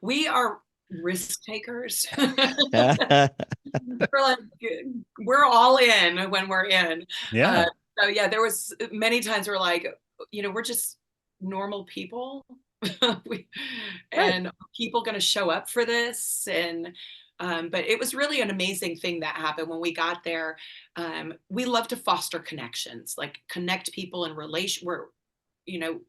We are risk takers. We're all in when we're in. Yeah. So yeah, there was many times we're like, we're just normal people. we, Right. and people going to show up for this? But it was really an amazing thing that happened when we got there. We love to foster connections, like connect people in relation where, you know,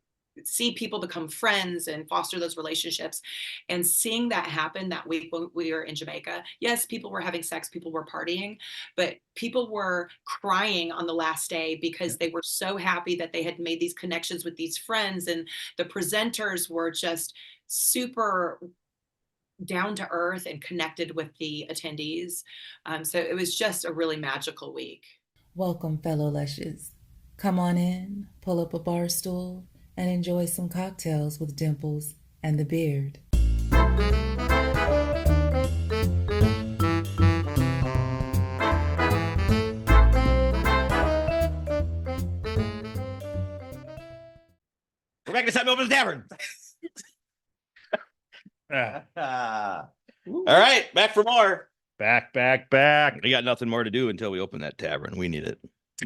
see people become friends and foster those relationships. And seeing that happen that week when we were in Jamaica, yes, people were having sex, people were partying, but people were crying on the last day because they were so happy that they had made these connections with these friends. And the presenters were just super down to earth and connected with the attendees. So it was just a really magical week. Welcome, fellow lushes. Come on in, pull up a bar stool, and enjoy some cocktails with Dimples and the Beard. We're back to Time Opens Tavern. All right, back for more. Back. We got nothing more to do until we open that tavern. We need it.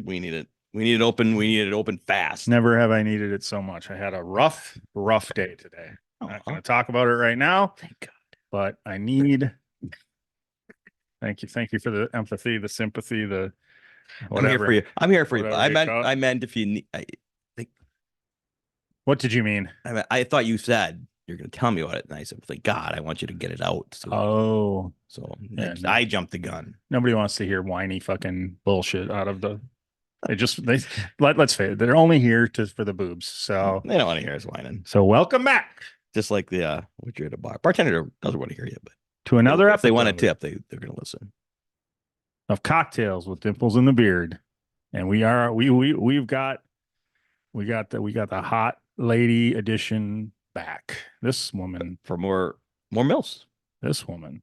We need it open fast. Never have I needed it so much. I had a rough day today. I'm not going to talk about it right now. Thank God. But I need. Thank you for the empathy, the sympathy, the whatever. I'm here for you. I meant if you need. What did you mean? I thought you said you're going to tell me about it, and I said, "Thank God, I want you to get it out." So, I jumped the gun. Nobody wants to hear whiny fucking bullshit out of the. Let's face it, they're only here for the boobs, so they don't want to hear us whining. So welcome back. Just like what you're at a bar. Bartender doesn't want to hear you, but to another if they want a tip, they're going to listen. Of Cocktails with Dimples and the Beard, and we've got the hot lady edition back. This woman for more milfs. This woman,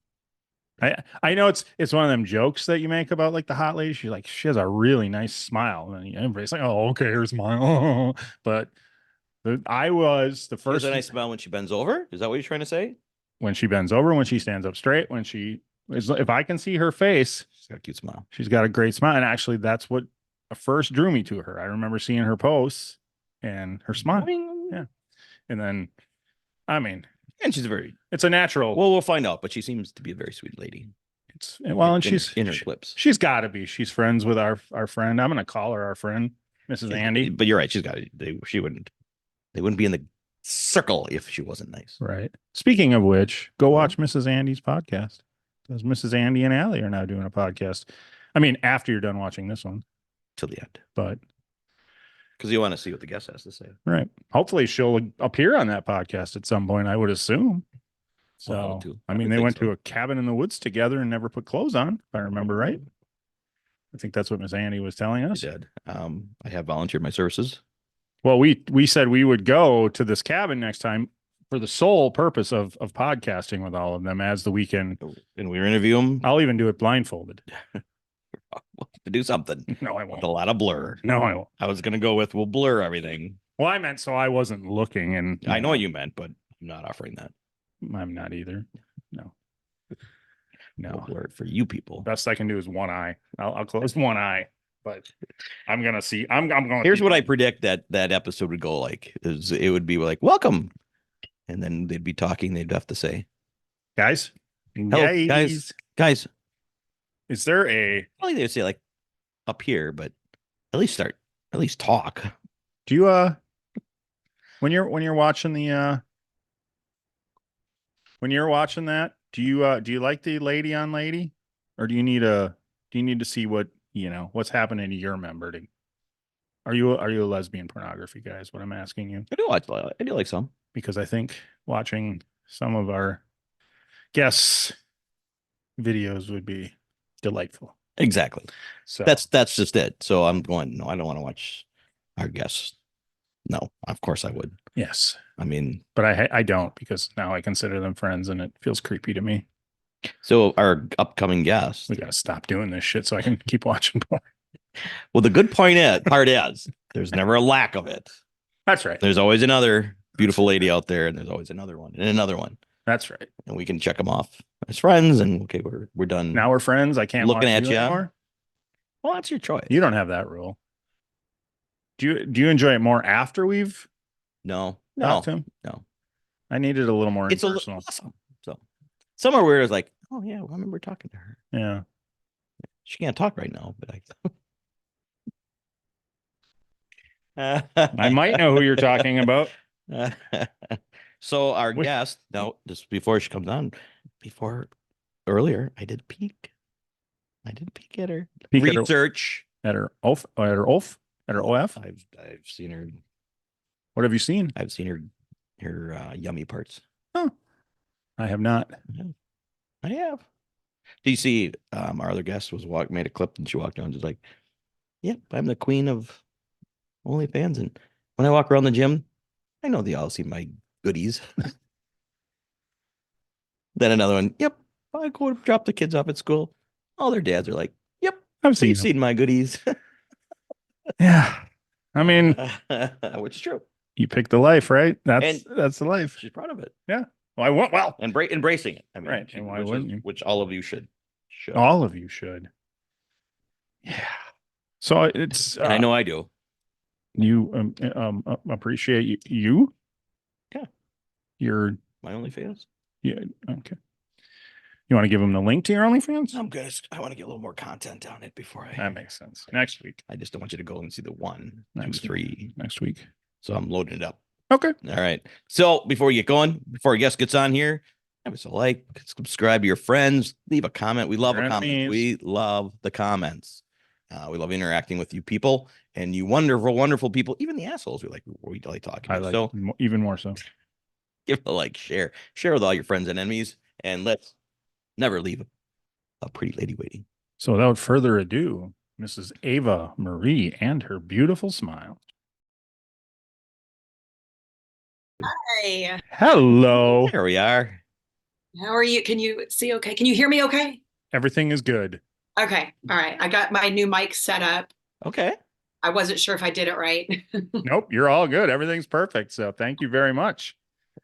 I know it's one of them jokes that you make about like the hot lady. She has a really nice smile, and everybody's like, "Oh, okay, her smile." But I was the first. She has a nice smile when she bends over. Is that what you're trying to say? When she bends over, when she stands up straight, if I can see her face, she's got a cute smile. She's got a great smile, and actually, that's what first drew me to her. I remember seeing her posts and her smile. Yeah, and then, and it's a natural. Well, we'll find out, but she seems to be a very sweet lady. She's in her clips. She's got to be. She's friends with our friend. I'm going to call her our friend, Mrs. Andy. But you're right. She's got. They wouldn't be in the circle if she wasn't nice. Right. Speaking of which, go watch Mrs. Andy's podcast. Because Mrs. Andy and Allie are now doing a podcast. After you're done watching this one. Till the end. But. Because you want to see what the guest has to say. Right. Hopefully she'll appear on that podcast at some point, I would assume. So, they went to a cabin in the woods together and never put clothes on, if I remember right. I think that's what Miss Andy was telling us. She did. I have volunteered my services. Well, we said we would go to this cabin next time for the sole purpose of podcasting with all of them as the weekend. And we interview them. I'll even do it blindfolded. To do something. No, I won't. With a lot of blur. No, I won't. I was going to go with we'll blur everything. Well, I meant so I wasn't looking. And I know what you meant, but I'm not offering that. I'm not either. No. We'll blur it for you people. Best I can do is one eye. I'll close one eye. But I'm going to see. I'm going. Here's what I predict that episode would go like. It would be like, welcome. And then they'd be talking. They'd have to say, guys. Hello, guys. Is there a? Probably they'd say like up here, but at least talk. Do you when you're watching that, do you like the lady on lady, or do you need to see what's happening to your member? Are you a lesbian pornography guy? Is what I'm asking you. I do like some, because I think watching some of our guests' videos would be delightful. Exactly. So that's just it. So I'm going, no, I don't want to watch our guests. No, of course I would. Yes. But I don't, because now I consider them friends and it feels creepy to me. So our upcoming guest, we got to stop doing this shit so I can keep watching porn. Well, the good part is there's never a lack of it. That's right. There's always another beautiful lady out there, and there's always another one and another one. That's right. And we can check them off as friends. And okay, we're done. Now we're friends. I can't looking watch at you anymore. Well, that's your choice. You don't have that rule. Do you enjoy it more after we've talked to him? No. I needed a little more It's impersonal. Awesome. So some are weird. It's like, oh yeah, I remember talking to her. Yeah. She can't talk right now, but I might know who you're talking about. So our guest, now just before she comes on, earlier, I did peek at her research at her OF. I've seen her. What have you seen? I've seen her yummy parts. Oh, I have not. I have. Do you see our other guest made a clip and she walked down just like, yep, I'm the queen of OnlyFans, and when I walk around the gym, I know they all see my goodies. Then another one, yep, I go drop the kids off at school. All their dads are like, yep, I've seen my goodies. Yeah. I mean, which is true. You picked the life, right? That's the life. She's proud of it. Yeah. Well, embracing it. I mean, right. And why wouldn't you? Which all of you should. All of you should. Yeah. So it's. And I know I do. You appreciate you. Yeah. You're my OnlyFans. Yeah. Okay. You want to give them the link to your OnlyFans? I'm good. I want to get a little more content on it before That makes sense. Next week. I just don't want you to go and see the 1, next 2, 3 next week. So I'm loading it up. Okay. All right. So before we get going, before our guest gets on here, give us a like, subscribe to your friends, leave a comment. We love a comment. We love the comments. We love interacting with you people and you wonderful, wonderful people. Even the assholes we like talking. I like even more so. Give a like, share with all your friends and enemies, and let's never leave a pretty lady waiting. So without further ado, Mrs. Ava Marie and her beautiful smile. Hi. Hello. Here we are. How are you? Can you see okay? Can you hear me okay? Everything is good. Okay. All right. I got my new mic set up. Okay. I wasn't sure if I did it right. Nope. You're all good. Everything's perfect. So thank you very much.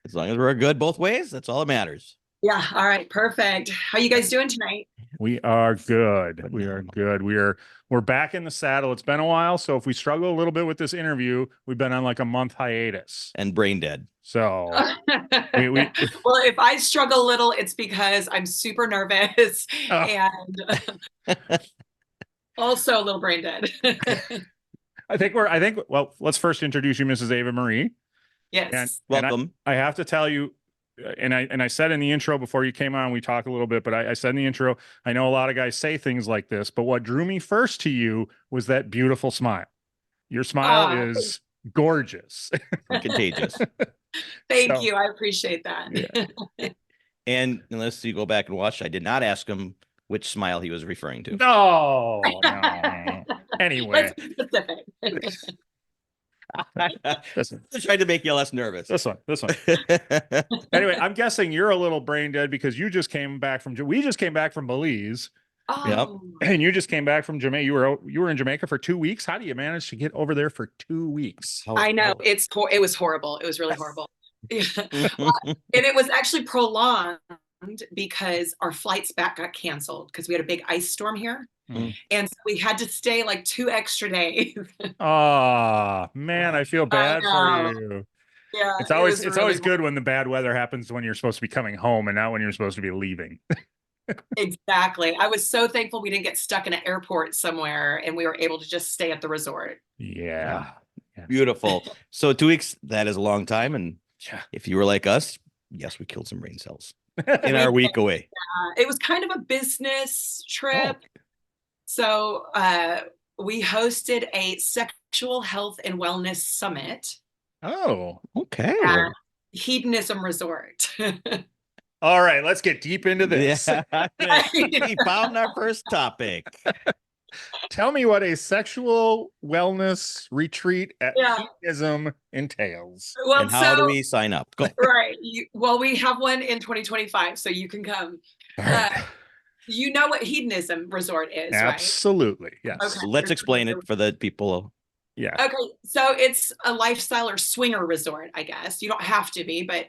As long as we're good both ways, that's all that matters. Yeah. All right. Perfect. How you guys doing tonight? We are good. We are good. We're back in the saddle. It's been a while. So if we struggle a little bit with this interview, we've been on like a month hiatus. And brain dead. So well, if I struggle a little, it's because I'm super nervous and also a little brain dead. Well, let's first introduce you, Mrs. Ava Marie. Yes. And welcome. I have to tell you, and I said in the intro before you came on, we talked a little bit, but I said in the intro, I know a lot of guys say things like this, but what drew me first to you was that beautiful smile. Your smile is gorgeous. Contagious. Thank you. I appreciate that. Yeah. And unless you go back and watch, I did not ask him which smile he was referring to. No. Anyway. Let's be specific. I tried to make you less nervous. This one. Anyway, I'm guessing you're a little brain dead because we just came back from Belize. Oh. Yep. And you just came back from Jamaica. You were in Jamaica for 2 weeks. How do you manage to get over there for 2 weeks? I know it was horrible. It was really horrible. And it was actually prolonged because our flights back got canceled because we had a big ice storm here. And so we had to stay like 2 extra days. Oh man, I feel bad for you. Yeah, it's always good when the bad weather happens when you're supposed to be coming home and not when you're supposed to be leaving. Exactly. I was so thankful we didn't get stuck in an airport somewhere and we were able to just stay at the resort. Yeah. Beautiful. So 2 weeks, that is a long time. And if you were like us, yes, we killed some brain cells in our week away. It was kind of a business trip. So we hosted a sexual health and wellness summit. Oh, okay. At Hedonism Resort. All right, let's get deep into this. Yeah. We found our first topic. Tell me what a sexual wellness retreat at Hedonism entails. Well, and how do we sign up? Go. Right. We have one in 2025, so you can come. Right. You know what Hedonism Resort is, Absolutely. right? Yes. Okay. Let's explain it for the people. Yeah. Okay. So it's a lifestyle or swinger resort, I guess. You don't have to be, but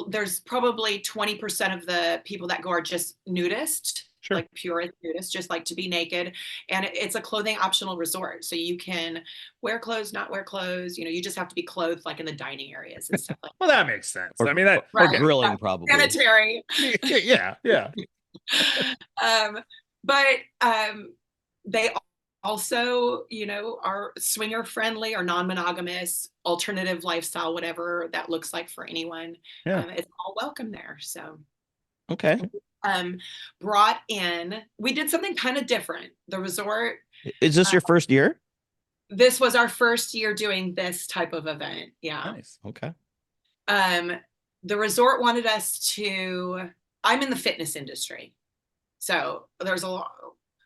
there's probably 20% of the people that go are just nudist, Sure. like purist nudists, just like to be naked. And it's a clothing optional resort. So you can wear clothes, not wear clothes. You just have to be clothed like in the dining areas and stuff like Well, that makes sense. Or, I mean, that or Right. grilling probably. sanitary. yeah. But they also, are swinger friendly or non-monogamous, alternative lifestyle, whatever that looks like for anyone. Yeah. It's all welcome there. So Okay. we did something kind of different. The resort, Is this your first year? this was our first year doing this type of event. Yeah. Nice. Okay. The resort wanted us to, I'm in the fitness industry. So there's a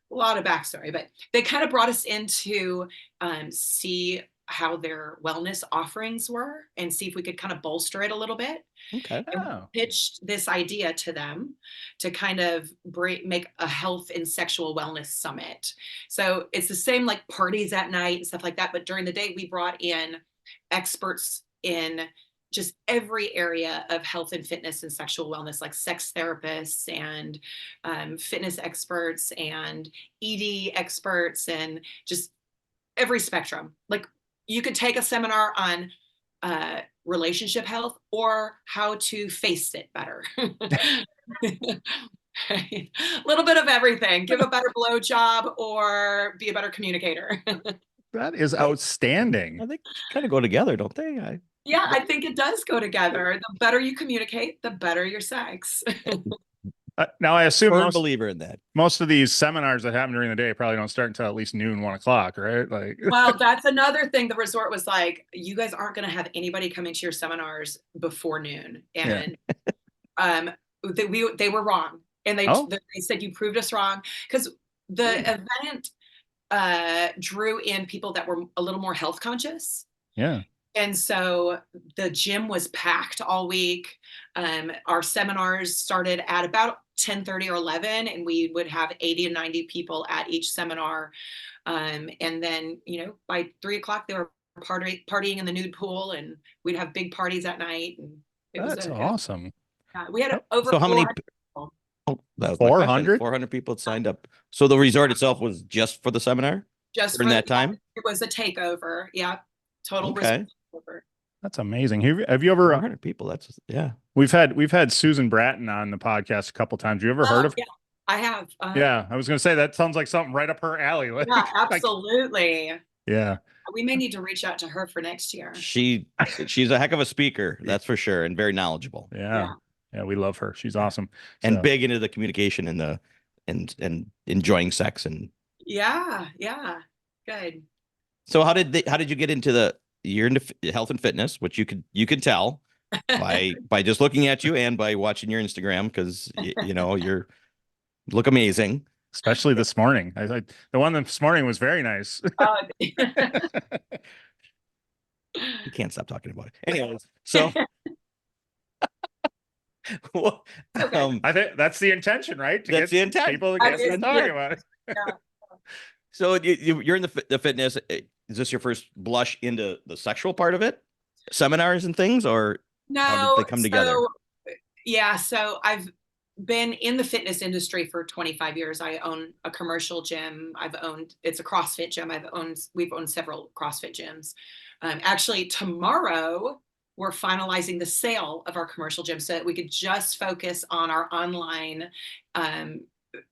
lot of backstory, but they kind of brought us in to see how their wellness offerings were and see if we could kind of bolster it a little bit. Okay. And we pitched this idea to them to kind of make a health and sexual wellness summit. So it's the same like parties at night and stuff like that, but during the day we brought in experts in just every area of health and fitness and sexual wellness, like sex therapists and fitness experts and ED experts and just every spectrum. Like you could take a seminar on relationship health or how to face it better. Right. A little bit of everything. Give a better blowjob or be a better communicator. That is outstanding. I think they kind of go together, don't they? Yeah, I think it does go together. The better you communicate, the better your sex. Now, I assume Firm believer in that. most of these seminars that happen during the day probably don't start until at least noon, 1 o'clock, right? Like, well, that's another thing. The resort was like, you guys aren't going to have anybody coming to your seminars before noon. And they were wrong. And they said, you proved us wrong. Because the event drew in people that were a little more health conscious. Yeah. And so the gym was packed all week. Our seminars started at about 10:30 or 11, and we would have 80 to 90 people at each seminar. And then, by 3 o'clock, they were partying in the nude pool, and we'd have big parties at night. And that's awesome. We had over so how many people. Oh, that was 400? 400 people had signed up. So the resort itself was just for the seminar? Just during that time? It was a takeover. Yeah. Total Okay. resort. That's amazing. Have you ever 400 people? That's We've had Susan Bratton on the podcast a couple times. You ever heard of her? Yeah, I have. Yeah, I was gonna say that sounds like something right up her alley. Like, Yeah, absolutely. yeah. We may need to reach out to her for next year. she's a heck of a speaker, that's for sure, and very knowledgeable. Yeah, we love her. She's awesome. And big into the communication and and enjoying sex and yeah, good. So how did you get into you're into health and fitness, which you could tell by just looking at you and by watching your Instagram, because you look amazing, especially this morning. The one this morning was very nice. You can't stop talking about it. Anyways, so well, I think that's the intention, right? To that's get the intent. people to get talking about it. Yeah. So you're in the fitness. Is this your first blush into the sexual part of it? Seminars and things, or No, how did they come together? So I've been in the fitness industry for 25 years. I own a commercial gym. It's a CrossFit gym. We've owned several CrossFit gyms. Actually, tomorrow we're finalizing the sale of our commercial gym so that we could just focus on our online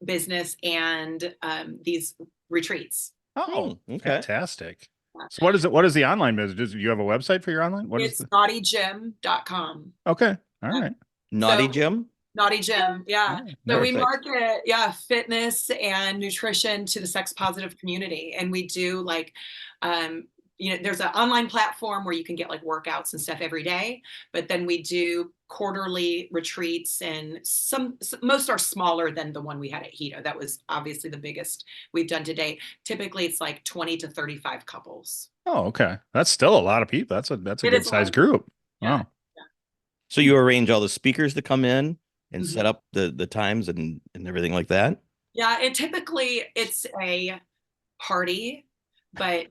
business and these retreats. Oh, okay. Fantastic. So what is the online business? Do you have a website for your online? It's naughtygym.com. Okay. All right. Naughty Gym? Naughty Gym. Yeah. So we Perfect. market, fitness and nutrition to the sex positive community. And we do there's an online platform where you can get like workouts and stuff every day, but then we do quarterly retreats, and most are smaller than the one we had at Hedo. That was obviously the biggest we've done to date. Typically it's like 20 to 35 couples. Oh, okay. That's still a lot of people. That's a good sized group. Yeah. Wow. Yeah. So you arrange all the speakers to come in and Mhm. set up the times and everything like that? Yeah, it's a party, but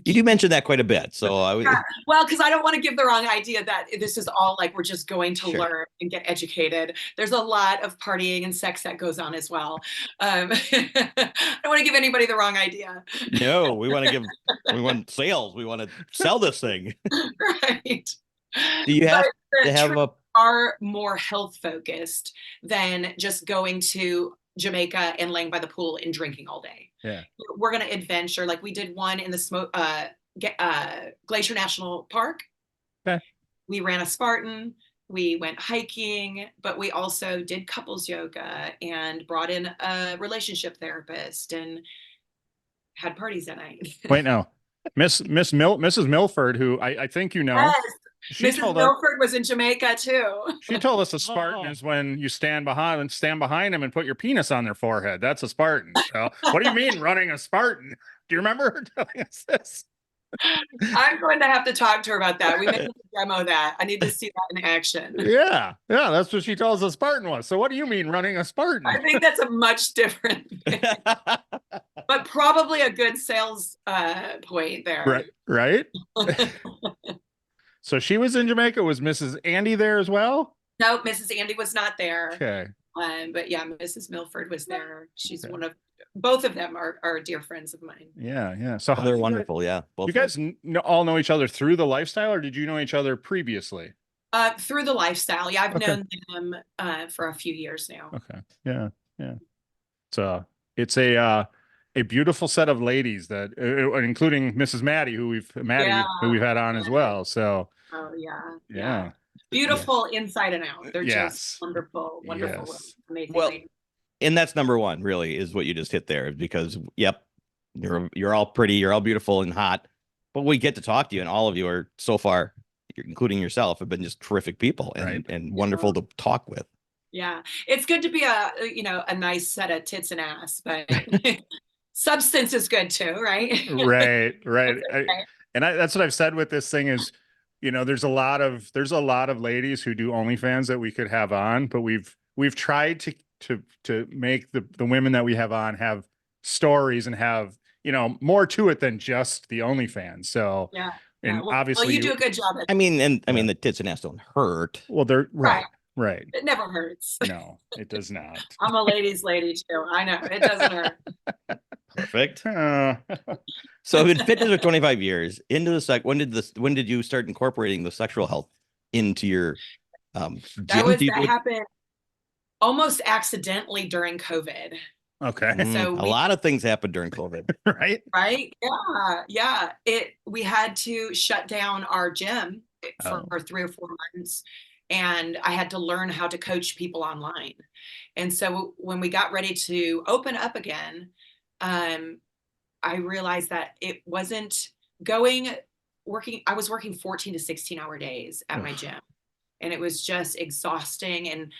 You do mention that quite a bit. So Yeah. Well, because I don't want to give the wrong idea that this is all like we're just going to Sure. learn and get educated. There's a lot of partying and sex that goes on as well. I don't want to give anybody the wrong idea. No, we want sales. We want to sell this thing. Right. Do you have But to have a are more health focused than just going to Jamaica and laying by the pool and drinking all day. Yeah. We're going to adventure. Like we did one in the Glacier National Park. Okay. We ran a Spartan. We went hiking, but we also did couples yoga and brought in a relationship therapist and had parties at night. Wait, no. Mrs. Milford, who I think you know. Yes. She Mrs. Milford was in Jamaica too. She told us a Spartan is when you stand behind them and put your penis on their forehead. That's a Spartan. So what do you mean running a Spartan? Do you remember her telling us this? I'm going to have to talk to her about that. We may need to demo that. I need to see that in action. Yeah, that's what she tells us a Spartan was. So what do you mean running a Spartan? I think that's a much different thing. But probably a good sales point there. Right? So she was in Jamaica. Was Mrs. Andy there as well? No, Mrs. Andy was not there. Okay. But yeah, Mrs. Milford was there. She's one of both of them are dear friends of mine. Yeah. So they're wonderful. Yeah. You guys all know each other through the lifestyle, or did you know each other previously? Through the lifestyle. Yeah, I've known them for a few years now. Okay. Yeah. It's a beautiful set of ladies that, including Mrs. Maddie, who we've had on as well. So. Oh yeah. Beautiful inside and out. They're just wonderful, amazing. Well, and that's number one, really, is what you just hit there, because you're all pretty, you're all beautiful and hot, but we get to talk to you, and all of you are so far, including yourself, have been just terrific people and wonderful to talk with. Yeah, it's good to be a nice set of tits and ass, but substance is good too, right? Right. That's what I've said with this thing is, there's a lot of ladies who do OnlyFans that we could have on, but we've tried to make the women that we have on have stories and have, more to it than just the OnlyFans. So and obviously you do a good job. I mean, the tits and ass don't hurt. Well, they're right. It never hurts. No, it does not. I'm a ladies' lady too. I know it doesn't hurt. Perfect. So I've been fitness for 25 years. Into the when did you start incorporating the sexual health into your gym? That happened almost accidentally during COVID. Okay. So a lot of things happened during COVID. Right. Yeah. We had to shut down our gym for 3 or 4 months. And I had to learn how to coach people online. And so when we got ready to open up again, I realized that it wasn't working. I was working 14 to 16-hour days at my gym, and it was just exhausting. And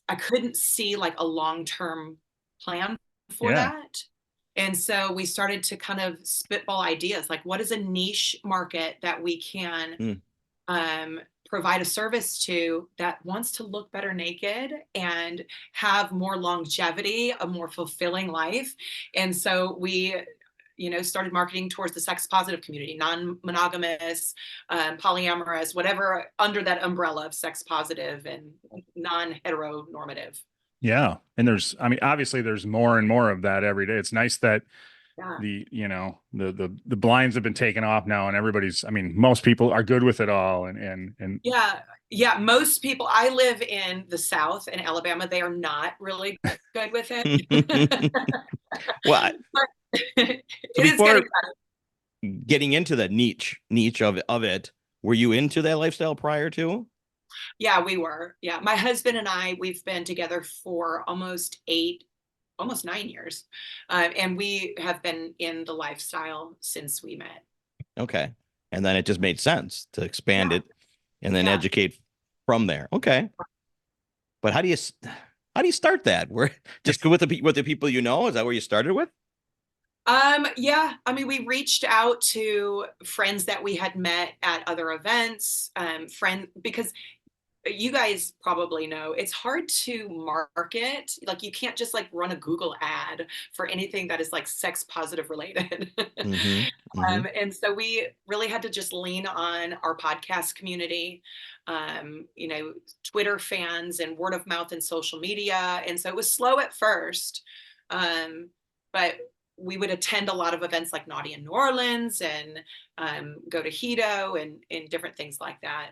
I couldn't see like a long-term plan for that. And so we started to kind of spitball ideas, like what is a niche market that we can provide a service to that wants to look better naked and have more longevity, a more fulfilling life. And so we, started marketing towards the sex positive community, non-monogamous, polyamorous, whatever under that umbrella of sex positive and non-heteronormative. Yeah. And obviously there's more and more of that every day. It's nice that the blinds have been taken off now, and most people are good with it all. And most people. I live in the South in Alabama. They are not really good with it. Well, it is getting better. Getting into the niche of it, were you into that lifestyle prior to? Yeah, we were. Yeah, my husband and I, we've been together for almost 9 years. And we have been in the lifestyle since we met. Okay. And then it just made sense to expand it and then educate from there. Okay. But how do you start that? Where just with the people is that where you started with? We reached out to friends that we had met at other events, because you guys probably know it's hard to market. Like you can't just like run a Google ad for anything that is like sex positive related. And so we really had to just lean on our podcast community, you know, Twitter fans and word of mouth and social media. And so it was slow at first, but we would attend a lot of events like Naughty in New Orleans and go to Hedo and different things like that.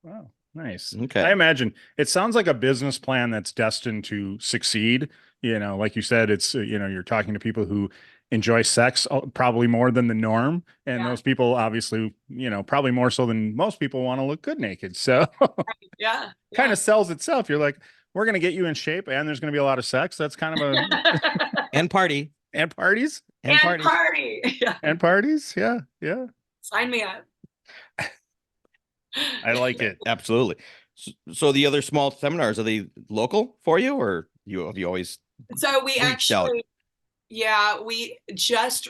Wow. Nice. Okay. I imagine it sounds like a business plan that's destined to succeed. You know, like you said, it's, you know, you're talking to people who enjoy sex probably more than the norm. And those people obviously, you know, probably more so than most people want to look good naked. So kind of sells itself. You're like, we're going to get you in shape and there's going to be a lot of sex. That's kind of a and party and parties and party. And parties. Yeah. Yeah. Sign me up. I like it. Absolutely. So the other small seminars, are they local for you, or have you always so we actually out? We just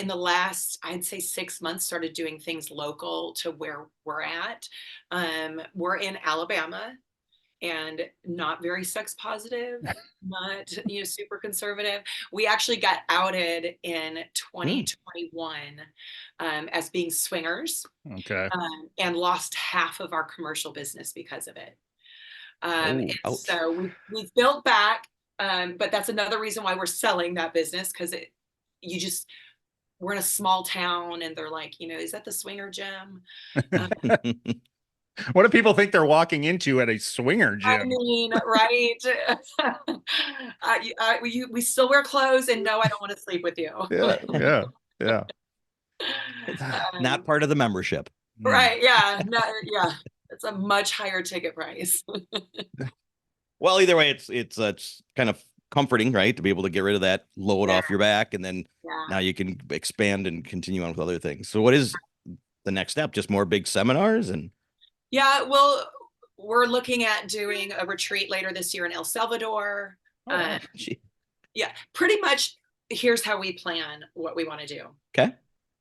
in the last, I'd say 6 months, started doing things local to where we're at. We're in Alabama, and not very sex positive, not, you know, super conservative. We actually got outed in 2021 as being swingers. Okay. And lost half of our commercial business because of it. And so we've built back, but that's another reason why we're selling that business, because we're in a small town and they're like, you know, is that the swinger gym? What do people think they're walking into at a swinger gym? I mean, right? We still wear clothes, and no, I don't want to sleep with you. Yeah. Not part of the membership. Right. Yeah. No, yeah. It's a much higher ticket price. Well, either way, it's kind of comforting, right? To be able to get rid of that load off your back, and then now you can expand and continue on with other things. So what is the next step? Just more big seminars? And yeah, well, we're looking at doing a retreat later this year in El Salvador. Yeah, pretty much here's how we plan what we want to do. Okay.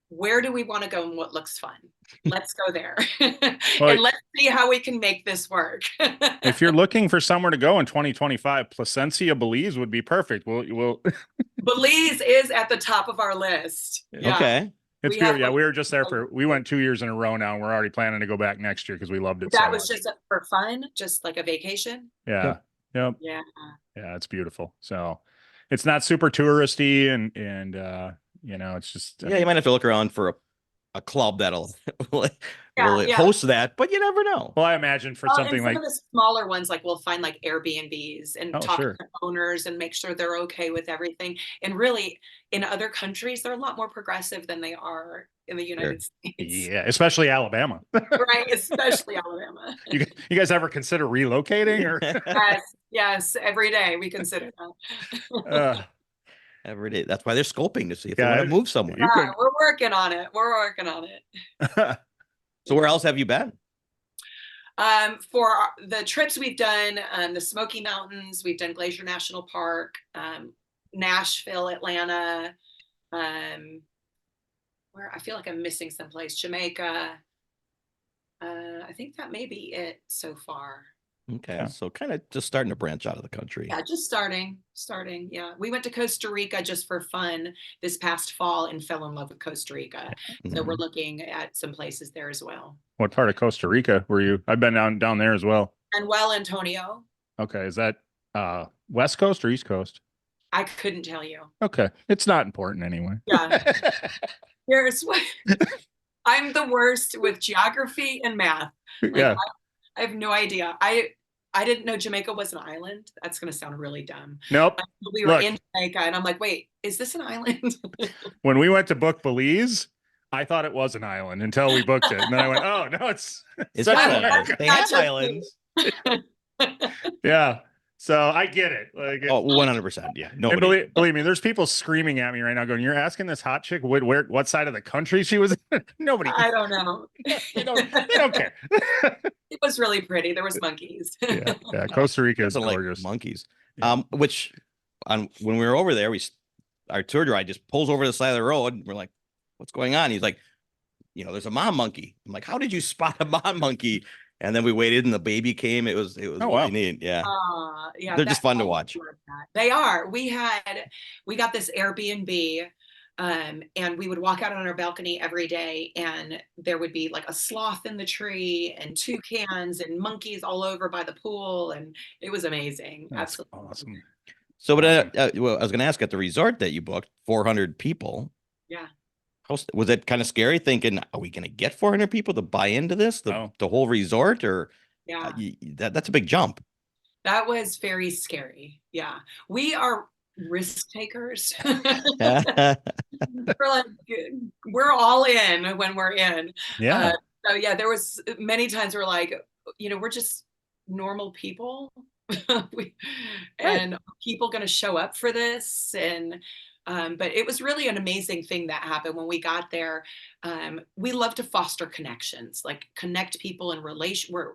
Where do we want to go and what looks fun? Let's go there. And let's see how we can make this work. If you're looking for somewhere to go in 2025, Placencia, Belize would be perfect. We'll Belize is at the top of our list. Yeah. Okay. It's beautiful. Yeah, we were just there we went 2 years in a row now, and we're already planning to go back next year because we loved it so much. That was just for fun, just like a vacation. Yeah. Yep. Yeah. Yeah, it's beautiful. So it's not super touristy and you know, it's just you might have to look around for a club that'll host that, but you never know. Well, I imagine for something like some of the smaller ones, like we'll find like Airbnbs and talk to owners and make sure they're okay with everything. And really, in other countries, they're a lot more progressive than they are in the United States. Yeah, especially Alabama. Right, especially Alabama. You guys ever consider relocating? Or yes, every day we consider that. Every day. That's why they're scoping to see if they want to move somewhere. We're working on it. So where else have you been? For the trips we've done, the Smoky Mountains, we've done Glacier National Park, Nashville, Atlanta, where I feel like I'm missing someplace, Jamaica. I think that may be it so far. Okay, so kind of just starting to branch out of the country. Yeah, just starting. Yeah, we went to Costa Rica just for fun this past fall and fell in love with Costa Rica. So we're looking at some places there as well. What part of Costa Rica were you? I've been down there as well. Manuel Antonio. Okay, is that West Coast or East Coast? I couldn't tell you. Okay, it's not important anyway. Yeah. Here's what I'm the worst with geography and math. Like, I have no idea. I didn't know Jamaica was an island. That's going to sound really dumb. Nope. We were in Jamaica, and I'm like, wait, is this an island? When we went to book Belize, I thought it was an island until we booked it. And then I went, oh, no, it's Central America. They have islands. Yeah. So I get it. Like, 100%. Yeah. And believe me, there's people screaming at me right now going, you're asking this hot chick what side of the country she was in? Nobody. I don't know. They don't care. It was really pretty. There was monkeys. Yeah. Costa Rica is gorgeous. Like monkeys. Which when we were over there, our tour guide just pulls over the side of the road. And we're like, what's going on? He's like, there's a mom monkey. I'm like, how did you spot a mom monkey? And then we waited and the baby came. It was Oh, really wow. neat. Yeah. Yeah, They're just fun to watch. They are. We got this Airbnb, and we would walk out on our balcony every day, and there would be like a sloth in the tree and toucans and monkeys all over by the pool, and it was amazing. That's Absolutely awesome. So, but Awesome. well, I was going to ask, at the resort that you booked, 400 people. Yeah. Was it kind of scary thinking, are we going to get 400 people to buy into this, the whole resort, or Yeah. That's a big jump. That was very scary. Yeah. We are risk takers. We're all in when we're in. Yeah. So yeah, there was many times we're like, we're just normal people. And people going to show up for this, and but it was really an amazing thing that happened when we got there. We love to foster connections, like connect people in relation where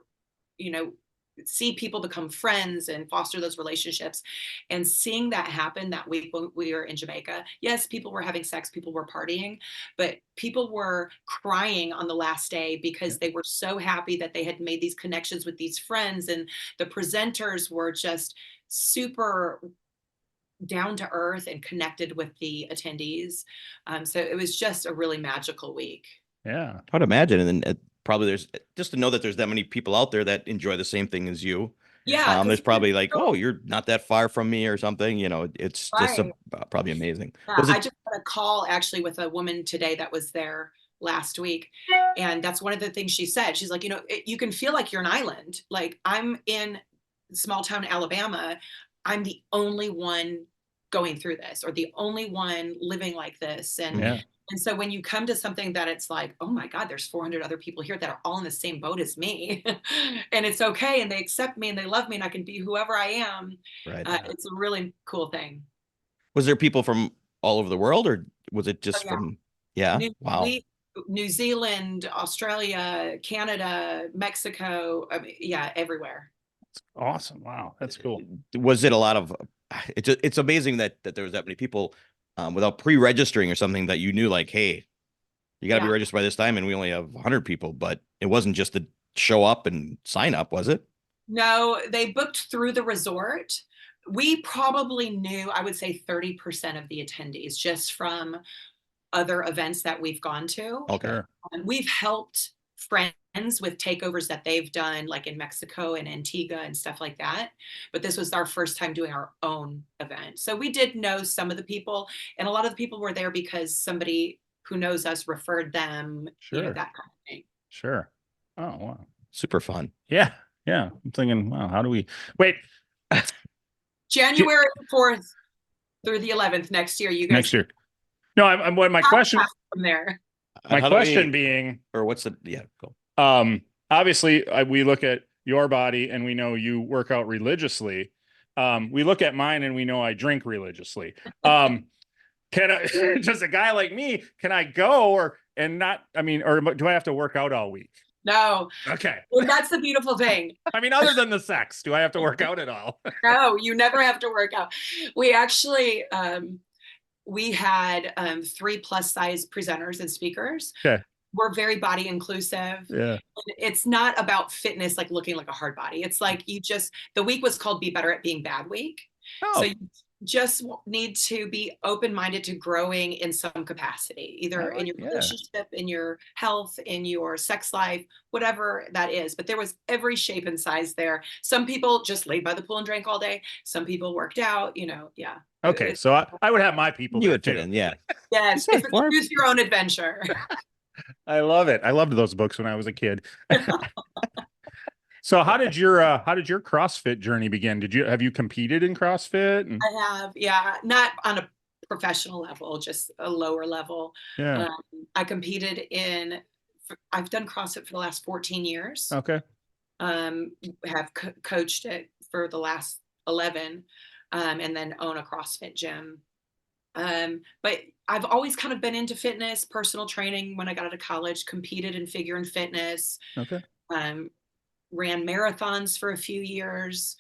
see people become friends and foster those relationships. And seeing that happen that week when we were in Jamaica, yes, people were having sex, people were partying, but people were crying on the last day because they were so happy that they had made these connections with these friends. And the presenters were just super down to earth and connected with the attendees. So it was just a really magical week. Yeah. I'd imagine. And then probably there's just to know that there's that many people out there that enjoy the same thing as you. Yeah. There's probably like, oh, you're not that far from me or something. It's just probably amazing. Yeah, I just had a call actually with a woman today that was there last week. And that's one of the things she said. She's like, you can feel like you're an island. Like, I'm in small town Alabama. I'm the only one going through this, or the only one living like this. And so when you come to something that it's like, oh my God, there's 400 other people here that are all in the same boat as me, and it's okay, and they accept me and they love me, and I can be whoever I am. Right. It's a really cool thing. Was there people from all over the world, or was it just from? Yeah. Wow. New Zealand, Australia, Canada, Mexico. I mean, yeah, everywhere. That's awesome. Wow. That's cool. Was it a lot of, it's amazing that there was that many people without pre-registering or something, that you knew like, hey, you got to be registered by this time, and we only have 100 people, but it wasn't just to show up and sign up, was it? No, they booked through the resort. We probably knew, I would say 30% of the attendees just from other events that we've gone to. Okay. We've helped friends with takeovers that they've done, like in Mexico and Antigua and stuff like that. But this was our first time doing our own event. So we did know some of the people, and a lot of the people were there because somebody who knows us referred them, that kind of thing. Sure. Oh, wow. Super fun. Yeah. Yeah. I'm thinking, wow, how do we wait? January 4th through the 11th next year, you guys. Next year. No, I'm what my question from there. My question being, or what's the, cool. Obviously we look at your body and we know you work out religiously. We look at mine and we know I drink religiously. Can I, just a guy like me, can I go or do I have to work out all week? No. Okay. Well, that's the beautiful thing. I mean, other than the sex, do I have to work out at all? No, you never have to work out. We actually, we had 3+ size presenters and speakers. Okay. We're very body inclusive. Yeah. It's not about fitness, like looking like a hard body. It's like the week was called Be Better at Being Bad Week. Oh. So you just need to be open-minded to growing in some capacity, either in your relationship, in your health, in your sex life, whatever that is. But there was every shape and size there. Some people just laid by the pool and drank all day. Some people worked out, yeah. Okay, so I would have my people. You would fit in, yeah. Yes, it's choose your own adventure. I love it. I loved those books when I was a kid. So how did your CrossFit journey begin? Have you competed in CrossFit? I have, yeah, not on a professional level, just a lower level. Yeah. I competed I've done CrossFit for the last 14 years. Okay. Have coached it for the last 11, and then own a CrossFit gym. But I've always kind of been into fitness, personal training. When I got out of college, competed in figure and fitness. Okay. Ran marathons for a few years,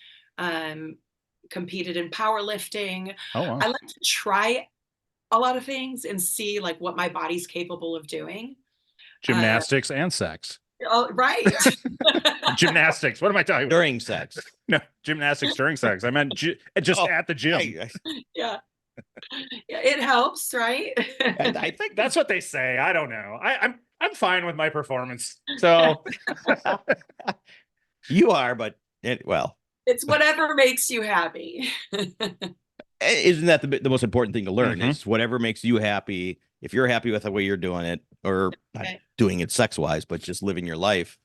competed in powerlifting. Oh, wow. I like to try a lot of things and see like what my body's capable of doing. Gymnastics and sex. Oh, right. Gymnastics. What am I talking about? During sex. No, gymnastics during sex. I meant just Oh, at the gym. Yeah. Yeah, it helps, right? I think that's what they say. I don't know. I'm fine with my performance. So You are, but well, It's whatever makes you happy. isn't that the most important thing to learn? Mhm. Is whatever makes you happy. If you're happy with the way you're doing it, or not Okay. doing it sex wise, but just living your life,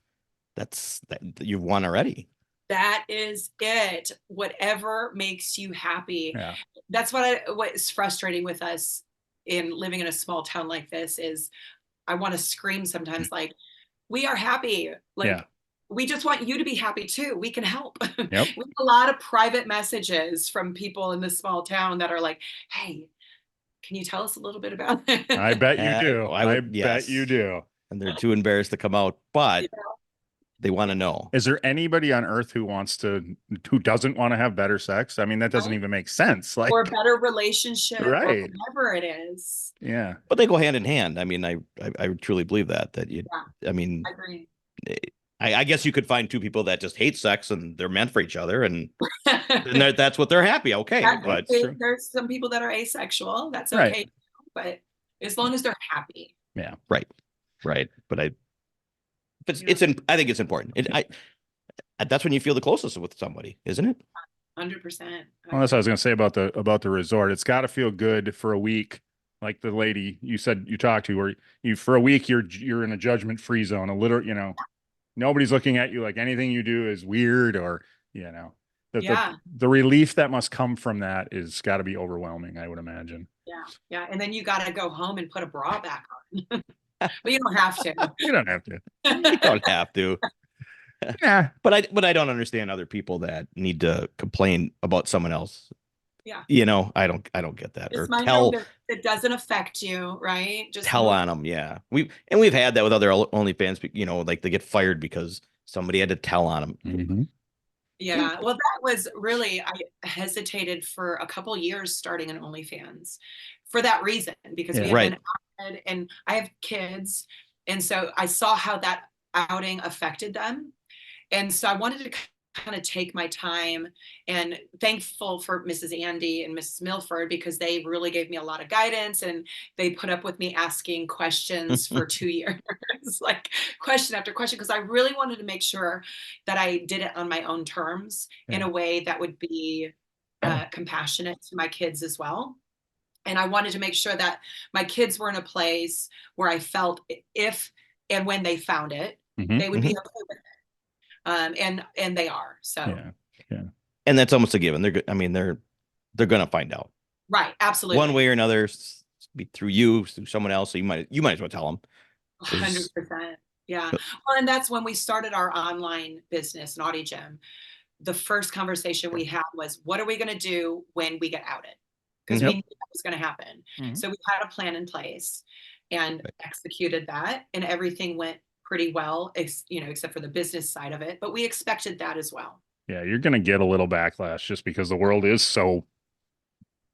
that you've won already. That is it. Whatever makes you happy. yeah. That's what is frustrating with us in living in a small town like this is I want to scream sometimes like, we are happy. Like, Yeah. we just want you to be happy too. We can help. Yep. We have a lot of private messages from people in this small town that are like, hey, can you tell us a little bit about it? I bet you do. I would, bet you yes. do. And they're too embarrassed to come out, but Yeah. they want to know. Is there anybody on earth who doesn't want to have better sex? I mean, that doesn't Right. even make sense. Like, Or a better relationship or right. whatever it is. Yeah. But they go hand in hand. I mean, I truly believe that you. Yeah, I mean, I agree. I guess you could find two people that just hate sex and they're meant for each other, and that's what they're happy. Okay, but There's some people that are asexual. That's Right. okay. But as long as they're happy. Yeah. right. But I think it's important. That's when you feel the closest with somebody, isn't it? 100%. Well, that's what I was going to say about the resort. It's got to feel good for a week, like the lady you said you talked to, where you for a week you're in a judgment-free zone. A little, nobody's looking at you like anything you do is weird, or the relief that must come from that is got to be overwhelming, I would imagine. Yeah. And then you got to go home and put a bra back on. But you don't have to. You don't have to. You don't have to. Yeah. But I don't understand other people that need to complain about someone else. Yeah. I don't get that. Just Or mind tell that it doesn't affect you, right? Just tell on them. Yeah. We've had that with other OnlyFans, like they get fired because somebody had to tell on them. Mm-hmm. Yeah. Well, that was really, I hesitated for a couple years starting an OnlyFans for that reason, because we had been outed and I have kids. And so I saw how that outing affected them. And so I wanted to kind of take my time, and thankful for Mrs. Andy and Mrs. Milford, because they really gave me a lot of guidance and they put up with me asking questions for 2 years, like question after question, because I really wanted to make sure that I did it on my own terms in a way that would be compassionate to my kids as well. And I wanted to make sure that my kids were in a place where I felt if and when they found it, they would be okay with it. And they are. So yeah. And that's almost a given. They're gonna find out. Right, absolutely. One way or another, be through you, through someone else. So you might as well tell them. 100%. Yeah. Well, and that's when we started our online business, Naughty Gym. The first conversation we had was, what are we going to do when we get outed? Because we knew that was going to happen. So we had a plan in place and executed that, and everything went pretty well, except for the business side of it. But we expected that as well. Yeah, you're going to get a little backlash just because the world is so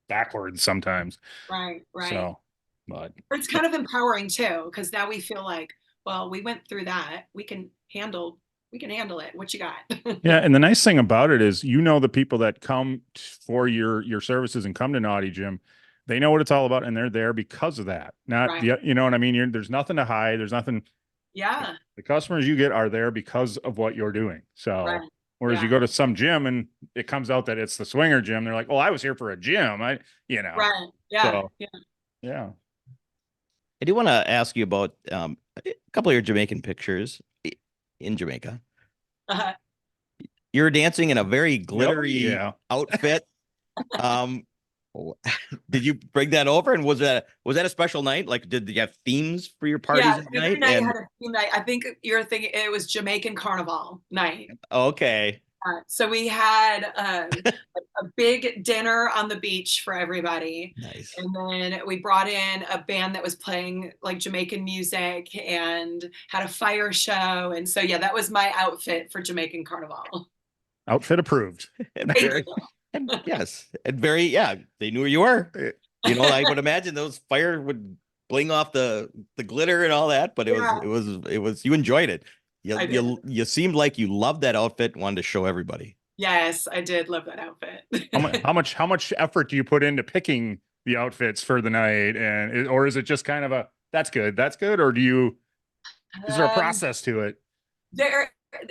backwards sometimes. Right. So, but it's kind of empowering too, because now we feel like, well, we went through that. We can handle it. What you got? Yeah, and the nice thing about it is, the people that come for your services and come to Naughty Gym, they know what it's all about, and they're there because of that. Not you know what I mean? There's nothing to hide. There's nothing. Yeah. The customers you get are there because of what you're doing. So whereas you go to some gym and it comes out that it's the swinger gym, they're like, "Oh, I was here for a gym." Right. Yeah. So, yeah. Yeah. I do want to ask you about a couple of your Jamaican pictures in Jamaica. You're dancing in a very glittery outfit. Did you bring that over? And was that a special night? Like, did you have themes for your parties at night? Every night had a theme night. I think you're thinking it was Jamaican Carnival night. Okay. So we had a big dinner on the beach for everybody. Nice. And then we brought in a band that was playing like Jamaican music and had a fire show. And so, that was my outfit for Jamaican Carnival. Outfit approved. And yes, and they knew where you were. I would imagine those fire would bling off the glitter and all that, but it was you enjoyed it. I did. You seemed like you loved that outfit, wanted to show everybody. Yes, I did love that outfit. How much effort do you put into picking the outfits for the night, or is it just kind of a that's good, or is there a process to it?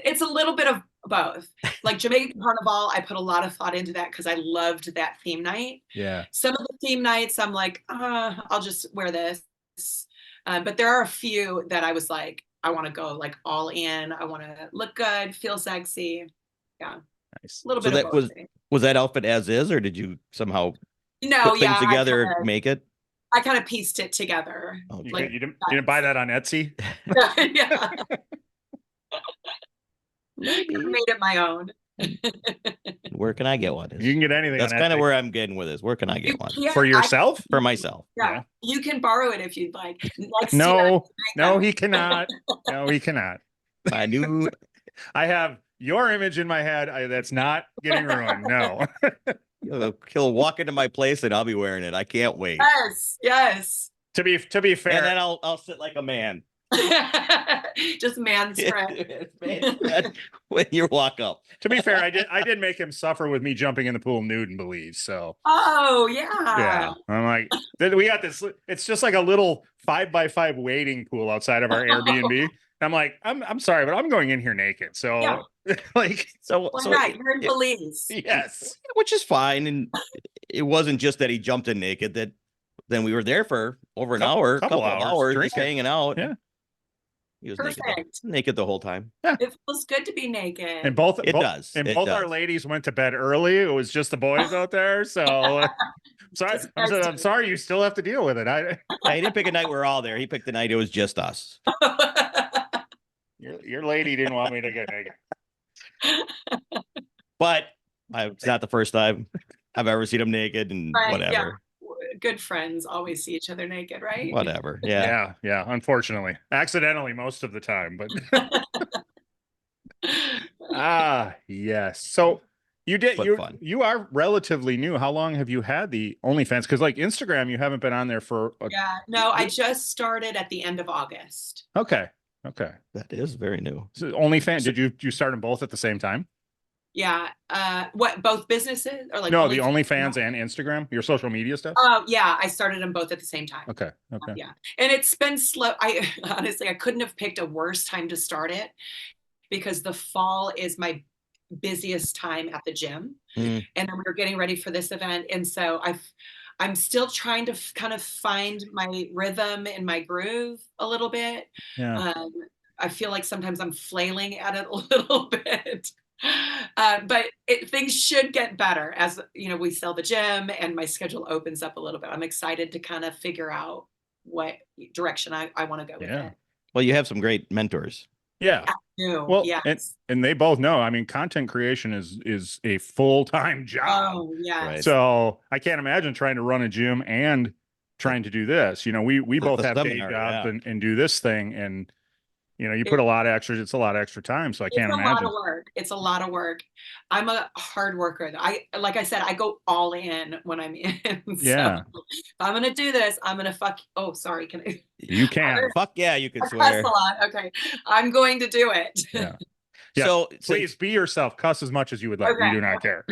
It's a little bit of both. Like Jamaican Carnival, I put a lot of thought into that because I loved that theme night. Yeah. Some of the theme nights, I'm like, I'll just wear this. But there are a few that I was like, I want to go like all in. I want to look good, feel sexy. Yeah. Nice. A little So bit of both. Was that outfit as is, or did you somehow put things together, make it? I kind of pieced it together. Okay. Like, you didn't buy that on Etsy? Yeah. Maybe. I made it my own. Where can I get one? You can get anything. That's kind of where I'm getting with this. Where can I get one? For yourself? For myself. Yeah. You can borrow it if you'd like. No, he cannot. No, he cannot. I have your image in my head. That's not getting ruined. No. He'll walk into my place and I'll be wearing it. I can't wait. Yes. To be fair. And then I'll sit like a man. Just man spread. When you walk up. To be fair, I did make him suffer with me jumping in the pool nude and Belize. So yeah. I'm like, we got this. It's just like a little 5x5 wading pool outside of our Airbnb. I'm like, I'm sorry, but I'm going in here naked. So yeah. so right, you're in Belize. Yes. Which is fine. And it wasn't just that he jumped in naked, that then we were there for over an hour, couple of hours just hanging out. Yeah. He was naked the whole time. Yeah. It feels good to be naked. And both our ladies went to bed early. It was just the boys out there. So I'm sorry you still have to deal with it. He didn't pick a night we're all there. He picked the night it was just us. Your lady didn't want me to get naked. But it's not the first time I've ever seen him naked and whatever. Yeah. Good friends always see each other naked, right? Whatever. Yeah. Unfortunately, accidentally most of the time, but yes. So you are relatively new. How long have you had the OnlyFans? Because like Instagram, you haven't been on there for. I just started at the end of August. Okay. That is very new. So OnlyFans, did you start them both at the same time? Yeah. What, both businesses or like? No, the OnlyFans and Instagram, your social media stuff. Yeah, I started them both at the same time. Okay. Yeah, and it's been slow. I honestly, I couldn't have picked a worse time to start it because the fall is my busiest time at the gym, and then we were getting ready for this event, and so I'm still trying to kind of find my rhythm and my groove a little bit. Yeah. I feel like sometimes I'm flailing at it a little bit. But things should get better as we sell the gym and my schedule opens up a little bit. I'm excited to kind of figure out what direction I want to go with it. Well, you have some great mentors. Yeah. Well, yeah. And they both know. I mean, content creation is a full-time job. Oh, yeah. Right. So I can't imagine trying to run a gym and trying to do this. We both have day jobs and do this thing, and you put a lot of extra. It's a lot of extra time, so I can't imagine. It's a lot of work. It's a lot of work. I'm a hard worker. Like I said, I go all in when I'm in. Yeah. So if I'm gonna do this, I'm gonna fuck. Oh, sorry. Can I? You can. Fuck yeah, you can I swear. cuss a lot. Okay, I'm going to do it. Yeah. So please be yourself. Cuss as much as you would like. Okay. We do not care.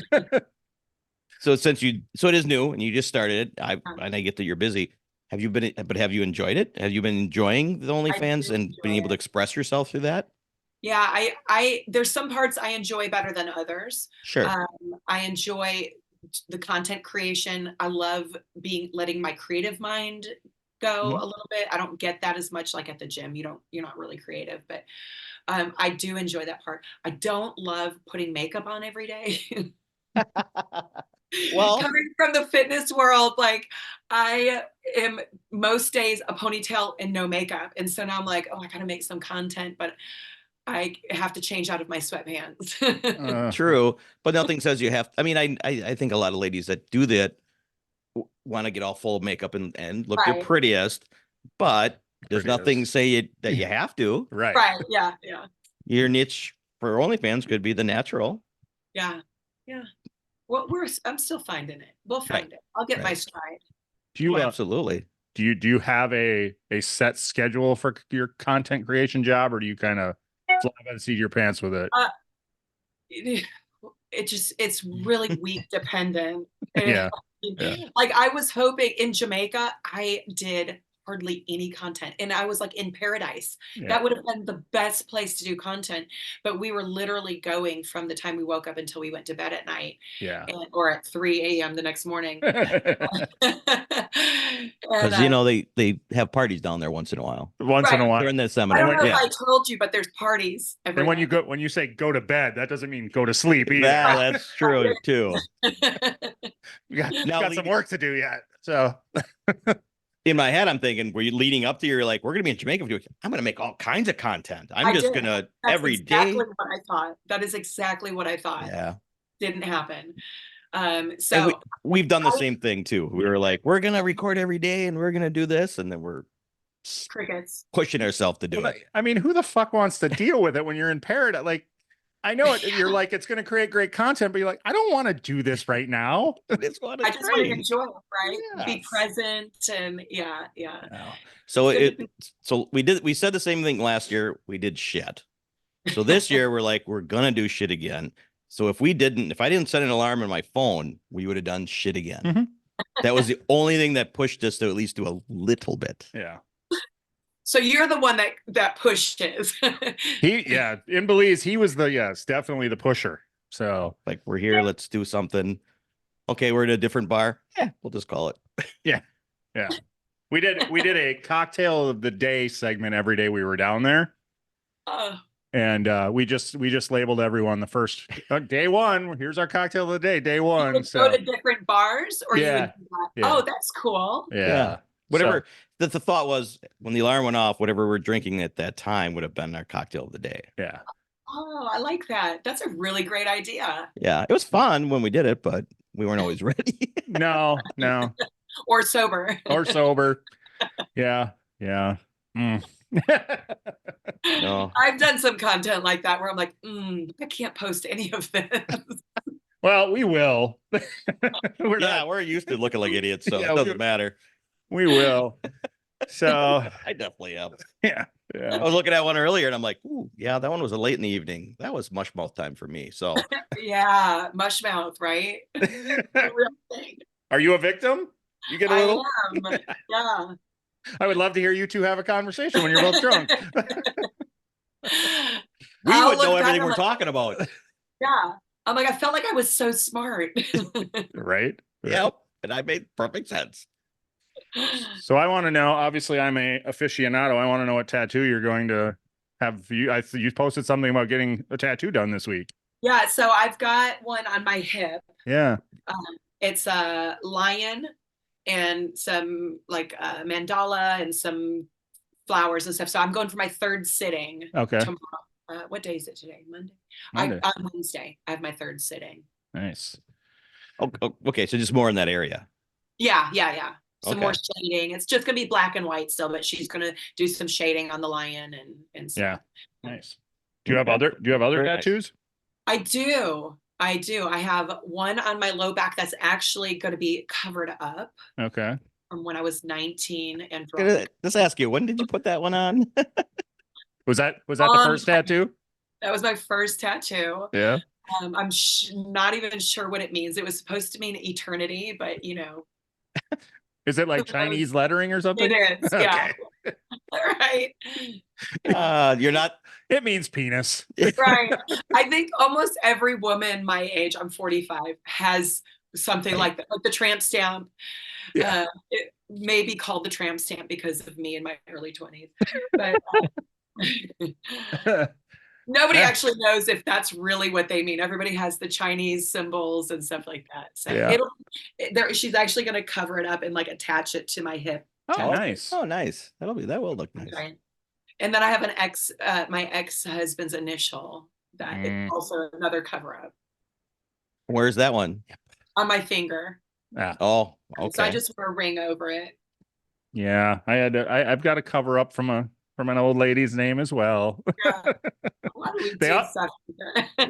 So it is new and you just started it. And I get that you're busy. Have you enjoyed it? Have you been enjoying the OnlyFans and been able to express yourself through that? Yeah, there's some parts I enjoy better than others. Sure. I enjoy the content creation. I love letting my creative mind go a little bit. I don't get that as much like at the gym. You're not really creative, but I do enjoy that part. I don't love putting makeup on every day. Well, coming from the fitness world, like I am most days a ponytail and no makeup. And so now I'm like, I gotta make some content, but I have to change out of my sweatpants. True. But nothing says you have. I mean, I think a lot of ladies that do that want to get all full of makeup and look their prettiest, but there's nothing say that you have to. Right. Right. Yeah. Your niche for OnlyFans could be the natural. Yeah. Well, I'm still finding it. We'll find it. I'll get my stride. Do you absolutely? Do you have a set schedule for your content creation job, or do you kind of fly by the seat of your pants with it. It's really week dependent. Yeah. Like I was hoping in Jamaica, I did hardly any content, and I was like in paradise. Yeah. That would have been the best place to do content, but we were literally going from the time we woke up until we went to bed at night, Yeah. or at 3 a.m. the next morning. Because you know they have parties down there once in a while. Once in a while during the I seminar. don't know if I told you, but there's parties every And when you night. go, when you say go to bed, that doesn't mean go to sleep either. That's true too. You got, Now got some work to do yet. So in my head, I'm thinking, were you leading up to you're like, we're gonna be in Jamaica. I'm gonna make all kinds of content. I'm just gonna every day. What I thought. That is exactly what I thought. Yeah. Didn't happen. So and we've done the same thing too. We were like, we're gonna record every day and we're gonna do this, and then we're crickets pushing ourselves to do it. I mean, who the fuck wants to deal with it when you're in paradise? Like, I know it. You're like, it's going to create great content, but you're like, I don't want to do this right now. I just want to enjoy it, right? Yes. Be present, and yeah. So we said the same thing last year. We did shit. So this year we're like, we're gonna do shit again. So if I didn't set an alarm on my phone, we would have done shit again. Mm-hmm. That was the only thing that pushed us to at least do a little bit. Yeah. So you're the one that pushed it. In Belize, he was definitely the pusher. So like, we're here, let's do something. Okay, we're at a different bar. Yeah, we'll just call it. Yeah. We did a cocktail of the day segment every day we were down there. And we just labeled everyone the first day one. Here's our cocktail of the day, day one. You would go to different bars, or you would do that? Yeah. Oh, that's cool. Yeah. Whatever. The thought was, when the alarm went off, whatever we're drinking at that time would have been our cocktail of the day. Yeah. Oh, I like that. That's a really great idea. Yeah, it was fun when we did it, but we weren't always ready. No. Or sober. Yeah. Mm. No. I've done some content like that where I'm like, I can't post any of this. Well, we will. We're used to looking like idiots, so it doesn't matter. We will. So I definitely am. Yeah. I was looking at one earlier and I'm like, ooh, yeah, that one was a late in the evening. That was mush mouth time for me. So yeah, mush mouth, right? Real thing. Are you a victim? You get a little. I am. Yeah. I would love to hear you two have a conversation when you're both drunk. We would know everything we're talking about. Yeah. I'm like, I felt like I was so smart. Right? Yep. And I made perfect sense. So I want to know, obviously I'm a aficionado. I want to know what tattoo you're going to have. You posted something about getting a tattoo done this week. Yeah. So I've got one on my hip. Yeah. It's a lion and some like mandala and some flowers and stuff. So I'm going for my third sitting. Okay. Tomorrow. What day is it today? Monday. On Wednesday, I have my third sitting. Nice. Okay. So just more in that area. Yeah. Some more shading. It's just gonna be black and white still, but she's gonna do some shading on the lion and stuff. Yeah. Nice. Do you have other tattoos? I do. I have one on my low back that's actually going to be covered up. Okay. From when I was 19 and drunk. Let's ask you, when did you put that one on? Was that the first tattoo? That was my first tattoo. Yeah. I'm not even sure what it means. It was supposed to mean eternity, but Is it like Chinese lettering or something? It is. Yeah. Right. You're not. It means penis. Right. I think almost every woman my age, I'm 45, has something like that, like the tramp stamp. Yeah. It may be called the tramp stamp because of me in my early 20s. But nobody actually knows if that's really what they mean. Everybody has the Chinese symbols and stuff like that. So she's actually going to cover it up and like attach it to my hip. Oh, nice. Oh, nice. That will look nice. Right. And then I have my ex-husband's initial that is also another cover up. Where's that one? On my finger. Oh, okay. So I just wear a ring over it. Yeah, I've got a cover up from an old lady's name as well. Yeah.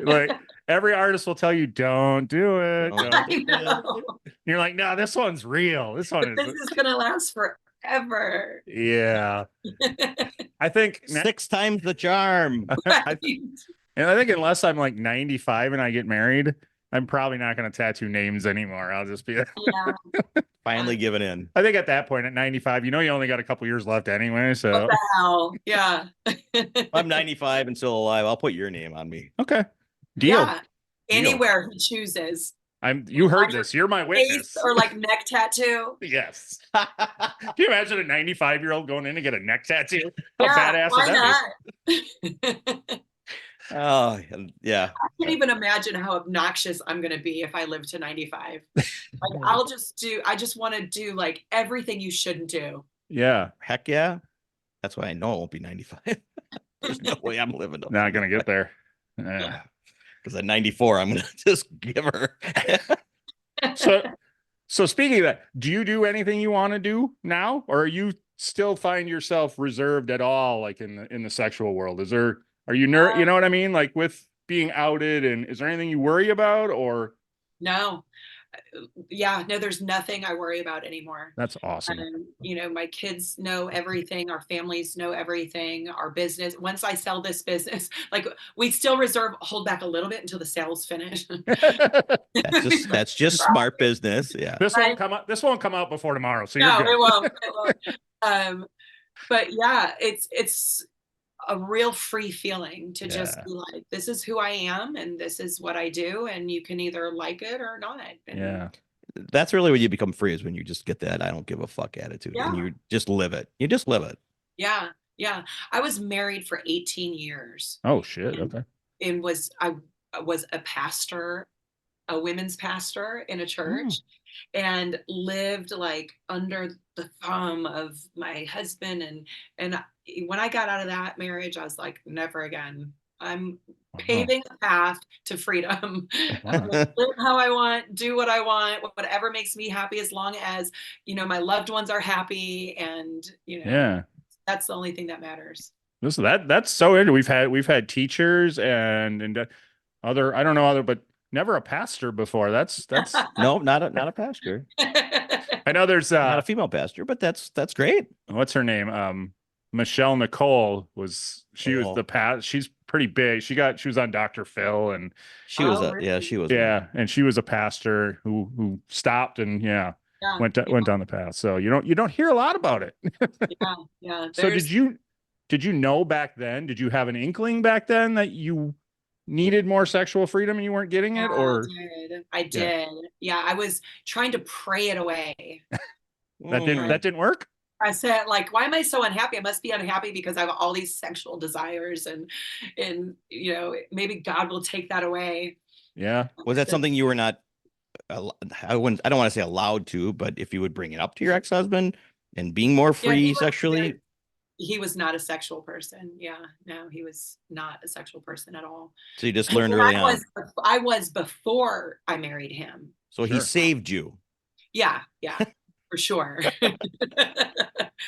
Like every artist will tell you, don't do it. I know. You're like, no, this one's real. This is gonna last ever. Yeah. I think 6 times the charm. I think unless I'm like 95 and I get married, I'm probably not going to tattoo names anymore. I'll just be Yeah. Finally giving in. I think at that point at 95, you only got a couple years left anyway. What So the hell? Yeah. I'm 95 and still alive. I'll put your name on me. okay. Deal. Yeah. Anywhere he chooses. You heard this. You're my Face witness. or like neck tattoo. Yes. Can you imagine a 95-year-old going in to get a neck tattoo? How Yeah, badass why would that not? Oh, yeah. I can't even imagine how obnoxious I'm going to be if I live to 95. Like I just want to do like everything you shouldn't do. be? Yeah. Heck yeah. That's why I know I won't be 95. There's no way I'm living. Not going to get there. Yeah. Because at 94, I'm going to just give her. So speaking of that, do you do anything you want to do now, or are you still find yourself reserved at all, like in the sexual world? Are you you know what I mean? Like with being outed, and is there anything you worry about, or? No. Yeah, no, there's nothing I worry about anymore. That's awesome. My kids know everything. Our families know everything. Our business, once I sell this business, like we still hold back a little bit until the sales finish. That's just smart business. Yeah. This won't come out before tomorrow. So no, you're good. it won't. But yeah, it's a real free feeling to just be like, this is who I am and this is what I do, and you can either like it or not. And yeah. That's really when you become free, is when you just get that I don't give a fuck attitude and you just live it. You just live it. Yeah. Yeah. I was married for 18 years. Oh shit. Okay. And I was a pastor, a women's pastor in a church, and lived like under the thumb of my husband. And when I got out of that marriage, I was like, never again. I'm paving a path to freedom. Live how I want, do what I want, whatever makes me happy, as long as, my loved ones are happy. And, that's the only thing that matters. That's so interesting. We've had teachers and other, I don't know, but never a pastor before. That's no, not a pastor. I know there's not a female pastor, but that's great. What's her name? Michelle Nicole was she's pretty big. She was on Dr. Phil, and she was and she was a pastor who stopped and went down the path. So you don't hear a lot about it. Yeah. So did you know back then? Did you have an inkling back then that you needed more sexual freedom and you weren't getting it? Or I did. Yeah, I was trying to pray it away. That didn't work? I said, like, why am I so unhappy? I must be unhappy because I have all these sexual desires, and maybe God will take that away. Yeah. Was that something you were not, I don't want to say allowed to, but if you would bring it up to your ex-husband and being more free sexually? He was not a sexual person. Yeah, no, he was not a sexual person at all. So you just learned early on. I was bhave I married him. So he saved you. Yeah, for sure.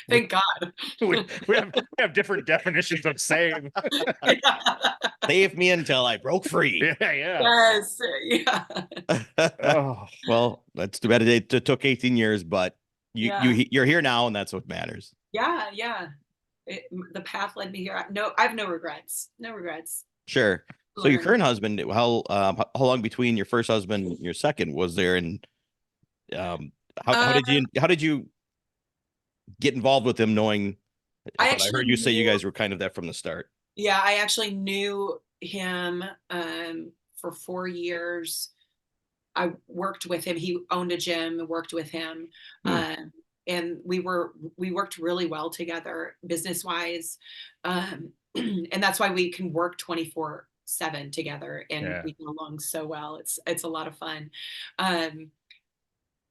Thank God. we have different definitions of save. Save me until I broke free. Yeah. Yes. Yeah. Well, that's too bad. It took 18 years, but you're here now, and that's what matters. Yeah. The path led me here. I have no regrets. No regrets. Sure. So your current husband, how long between your first husband and your second was there? And how did you get involved with him, knowing? I heard you say you guys were kind of that from the start. Yeah, I actually knew him for 4 years. I worked with him. He owned a gym, worked with him. And we worked really well together business wise. And that's why we can work 24/7 together, and we get along so well. It's a lot of fun.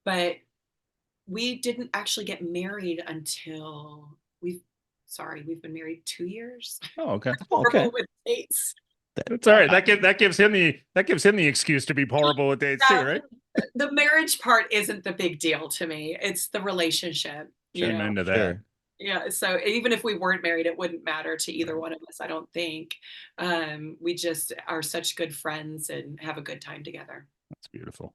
But we didn't actually get married until we've been married 2 years. Oh, okay. Horrible with dates. That's all right. That gives him the excuse to be horrible with dates too, right? The marriage part isn't the big deal to me. It's the relationship. Amen to that. Yeah. So even if we weren't married, it wouldn't matter to either one of us, I don't think. We just are such good friends and have a good time together. That's beautiful.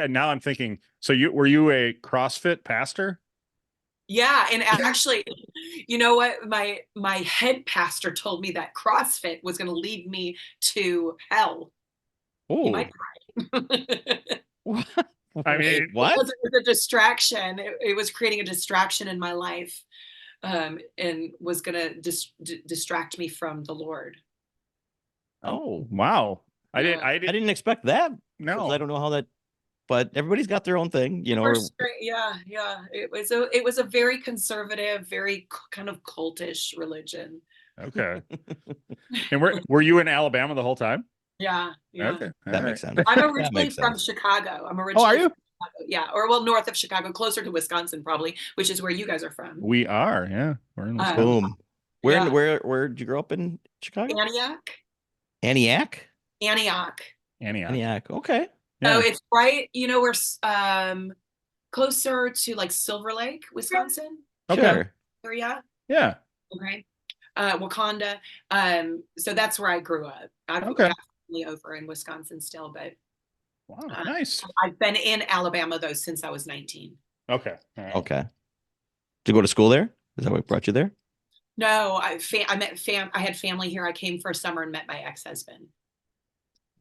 Now I'm thinking, so were you a CrossFit pastor? Yeah, and actually, you know what? My head pastor told me that CrossFit was going to lead me to hell. You Oh, might try. I mean, what? Because it was a distraction. It was creating a distraction in my life, and was going to distract me from the Lord. Oh, wow. I Yeah. didn't. I I didn't. didn't expect that. 'Cause No. I don't know how that, but everybody's got their own thing, you know. Yeah, yeah. It was a very conservative, very kind of cultish religion. Okay. And were you in Alabama the whole time? Yeah, yeah. Okay. All That makes right. sense. I'm That originally makes from sense. Chicago. I'm Oh, are originally you? from Chicago. Yeah, or well, north of Chicago, closer to Wisconsin, probably, which is where you guys are from. We are. Yeah. We're in Wisconsin. Boom. Where Yeah, where did you grow up in Chicago? Antioch, Antioch? Antioch. Antioch. Antioch. Okay. So Yeah. it's right, you know, we're closer to like Silver Lake, Wisconsin Okay. Sure. area. Yeah. Okay. Wakanda. So that's where I grew up. I've Okay. got family over in Wisconsin still, but Wow. Nice. I've been in Alabama though since I was 19. Okay. All right. Okay. Did you go to school there? Is that what brought you there? No, I had family here. I came for a summer and met my ex-husband.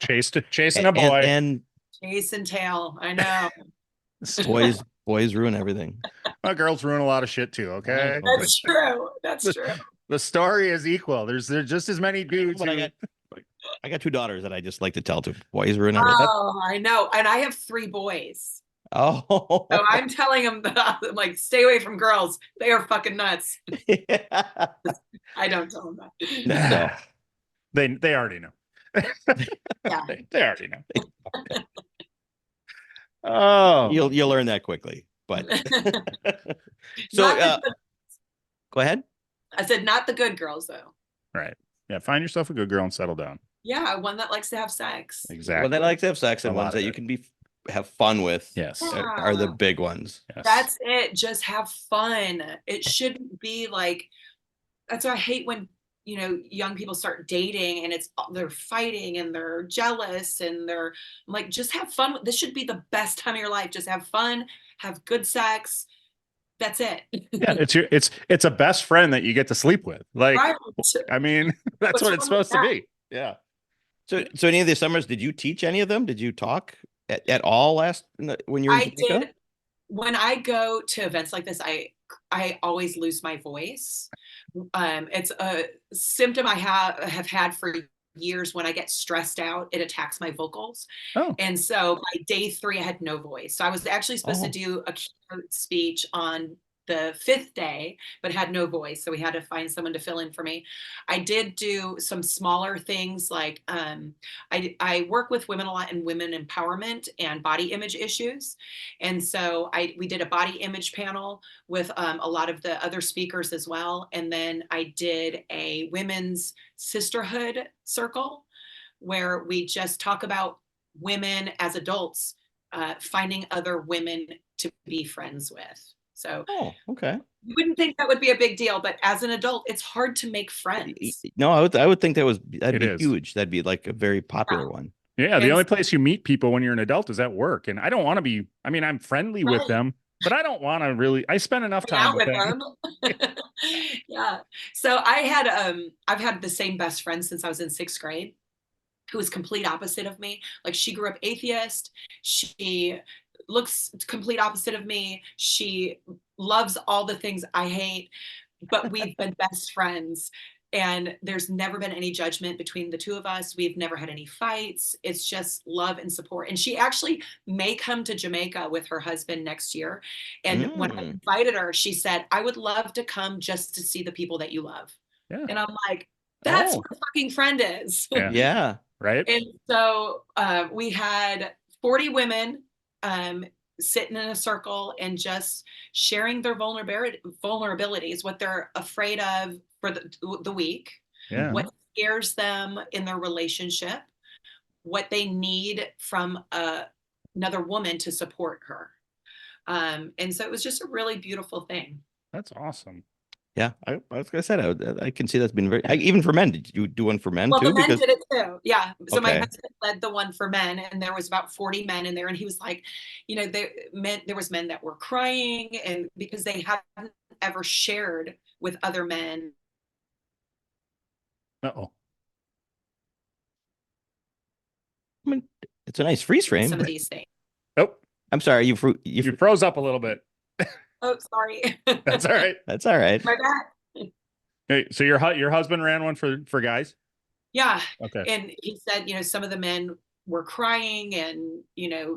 Chasing a boy. And Chase and tail. I know. boys ruin everything. My girls ruin a lot of shit too. Okay. That's true. That's The, true. the story is equal. There's just as many dudes. But I got two daughters that I just like to tell to boys ruin everything. Oh, I know. And I have 3 boys. Oh, So I'm telling them that, I'm like, stay away from girls. They are fucking nuts. yeah. I don't tell them that. No. They already know. Yeah. They already know. Oh, You'll learn that quickly. But so Not the good- go ahead. I said not the good girls though. right. Yeah. Find yourself a good girl and settle down. Yeah, one that likes to have sex. Exactly. Well, they like to have sex, and A lot ones of that you it. can have fun with. Yes. Are the big ones. Yes. That's it. Just have fun. It shouldn't be like, that's why I hate when, you know, young people start dating and they're fighting and they're jealous and I'm like, just have fun. This should be the best time of your life. Just have fun, have good sex. That's it. Yeah. It's a best friend that you get to sleep with. Like, Right. I mean, that's What's what it's wrong with supposed to be. Yeah. So any of the summers, did you teach any of them? Did you talk at all when you were in I Jamaica? did. When I go to events like this, I always lose my voice. It's a symptom I have had for years. When I get stressed out, it attacks my vocals. Oh. And so by day 3, I had no voice. So I was actually supposed to Oh. do a keynote speech on the 5th day, but had no voice. So we had to find someone to fill in for me. I did do some smaller things like I work with women a lot in women empowerment and body image issues. And so we did a body image panel with a lot of the other speakers as well. And then I did a women's sisterhood circle where we just talk about women as adults finding other women to be friends with. So okay. you wouldn't think that would be a big deal, but as an adult, it's hard to make friends. No, I would think that'd be is. huge. That'd be like a very popular one. Yeah. The only place you meet people when you're an adult is at work. And I don't want to be, I mean, I'm friendly with them, but I don't want to really, I spend enough time with them. Yeah. So I've had the same best friend since I was in 6th grade, who was complete opposite of me. Like she grew up atheist. She looks complete opposite of me. She loves all the things I hate, but we've been best friends. And there's never been any judgment between the 2 of us. We've never had any fights. It's just love and support. And she actually may come to Jamaica with her husband next year. And when I invited her, she said, I would love to come just to see the people that you love. Yeah. And I'm like, that's what a fucking friend is. Yeah. Right. And so we had 40 women sitting in a circle and just sharing their vulnerabilities, what they're afraid of for the week, what scares them in their relationship, what they need from another woman to support her. And so it was just a really beautiful thing. That's awesome. Yeah, I was gonna say I can see that's been even for men. Did you do one for men Well, the too? men Because did it too. Yeah. So my okay, husband led the one for men, and there was about 40 men in there, and he was like, there was men that were crying, and because they hadn't ever shared with other men Uh-oh. I mean, it's a nice freeze frame. some of these things. Oh, I'm sorry, you froze up a little bit. Oh, sorry. That's all right. That's all right. My bad. Hey, so your husband ran one for guys? Yeah. Okay. And he said, some of the men were crying and,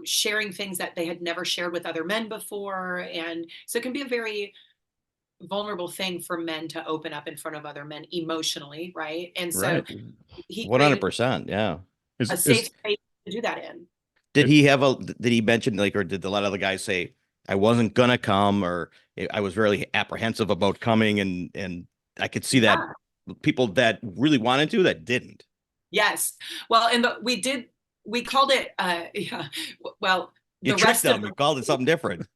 sharing things that they had never shared with other men before. And so it can be a very vulnerable thing for men to open up in front of other men emotionally, right? And so Right. he created 100%. Yeah. a safe space to do that in. Did he mention like, or did a lot of the guys say, I wasn't gonna come, or I was really apprehensive about coming, and I could see that Yeah. people that really wanted to that didn't. Yes. Well, and we called it, yeah, well, You the tricked rest of them. You called it something different.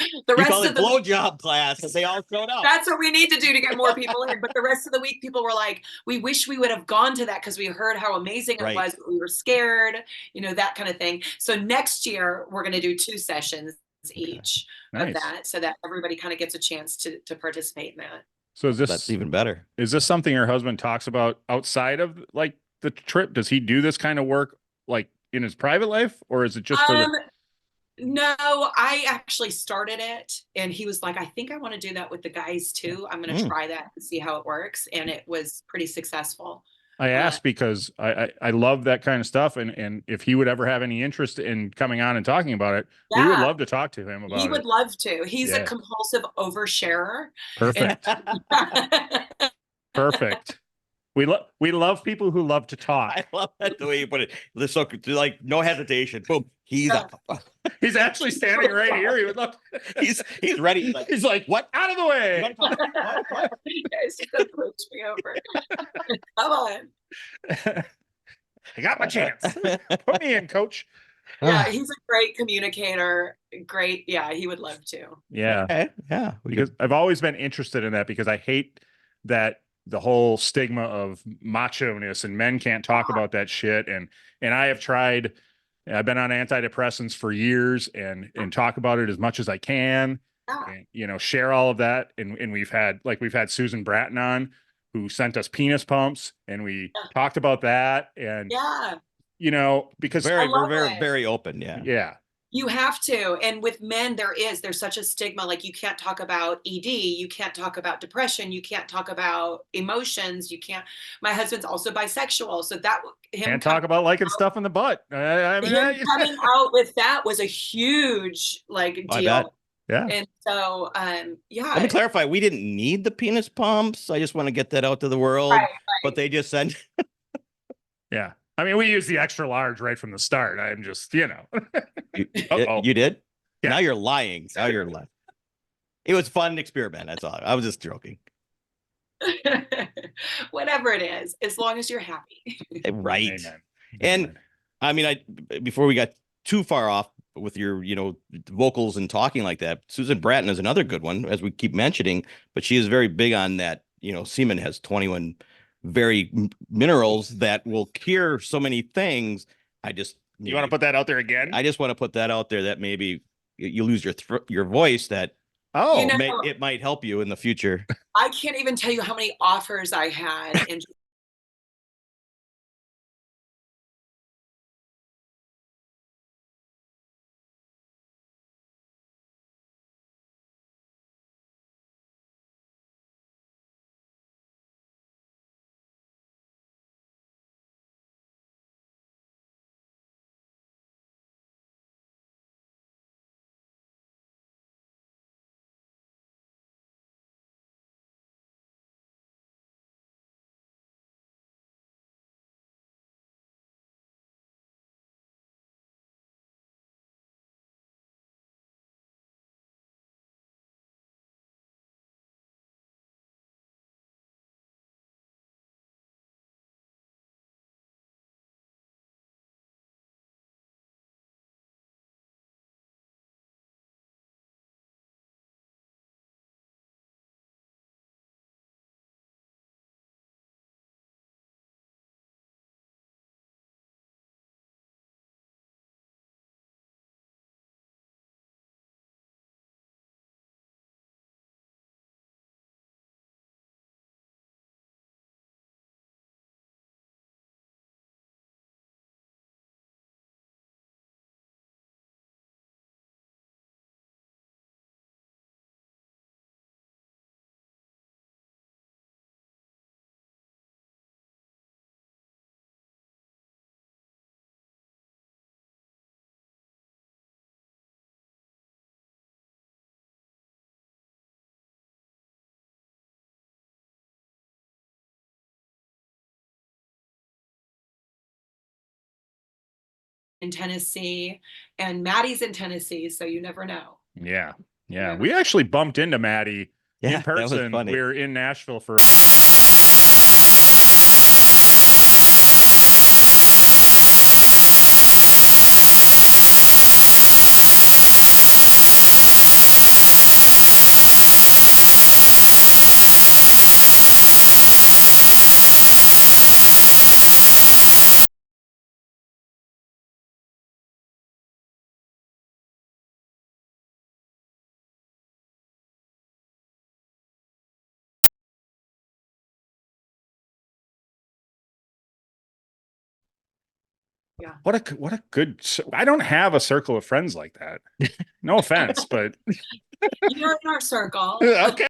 the You rest called of it the blowjob class, and they all showed up. That's what we need to do to get more people in. But the rest of the week, people were like, we wish we would have gone to that because we heard how amazing it Right. was. But we were scared, that kind of thing. So next year, we're going to do 2 sessions Okay. each of Nice. that so that everybody kind of gets a chance to participate in that. So That's even better. is this something your husband talks about outside of like the trip? Does he do this kind of work like in his private life, or is it just for the? No, I actually started it and he was like, I think I want to do that with the guys too. I'm going to try that and see how it works. And it was pretty successful. I asked because I love that kind of stuff, and if he would ever have any interest in coming on and talking about it, we would Yeah, love to talk to him he about would it. love to. He's a Yeah. compulsive oversharer. And Perfect. Perfect. We love people who love to talk. I love that the way you put it. So like no hesitation. Boom. He's up. He's actually standing right here. He would love. He's ready. He's like, what? Out of the way. Guys, just don't push me over. Come on. I got my chance. Put me in, coach. Yeah, he's a great communicator. Great. Yeah, he would love to. Yeah. Okay. Yeah. Because I've always been interested in that because I hate that the whole stigma of macho-ness and men can't talk about that shit. And I have tried, I've been on antidepressants for years and talk about it as much as I can. Yeah. And, share all of that. And we've had Susan Bratton on who sent us penis pumps and we talked about that. And, Yeah. because we're very, very open. Yeah. Yeah. You have to. And with men, there's such a stigma. Like you can't talk about ED. You can't talk about depression. You can't talk about emotions. You can't. My husband's also bisexual. So Can't talk about liking stuff in the butt. I mean, him coming out with that was a huge I deal. bet. Yeah. And so, yeah. Let me clarify. We didn't need the penis pumps. I just want to get that out to the world. Right. But they just sent. Yeah. I mean, we use the extra large right from the start. I'm just, You did? Yeah. Now you're lying. Now you're lying. It was fun experiment. That's all. I was just joking. Whatever it is, as long as you're happy. Right. Amen. And I mean, before we got too far off with your, vocals and talking like that, Susan Bratton is another good one, as we keep mentioning, but she is very big on that. Semen has 21 very minerals that will cure so many things. You want to put that out there again? I just want to put that out there that maybe you lose your voice, that it might help you in the future. I can't even tell you how many offers I had and in Tennessee, and Maddie's in Tennessee, so you never know. Yeah. Yeah. never We know. actually bumped into Maddie Yeah, in person. that was funny. We were in Nashville for Yeah. what a good I don't have a circle of friends like that. No offense, but You're in our circle. okay.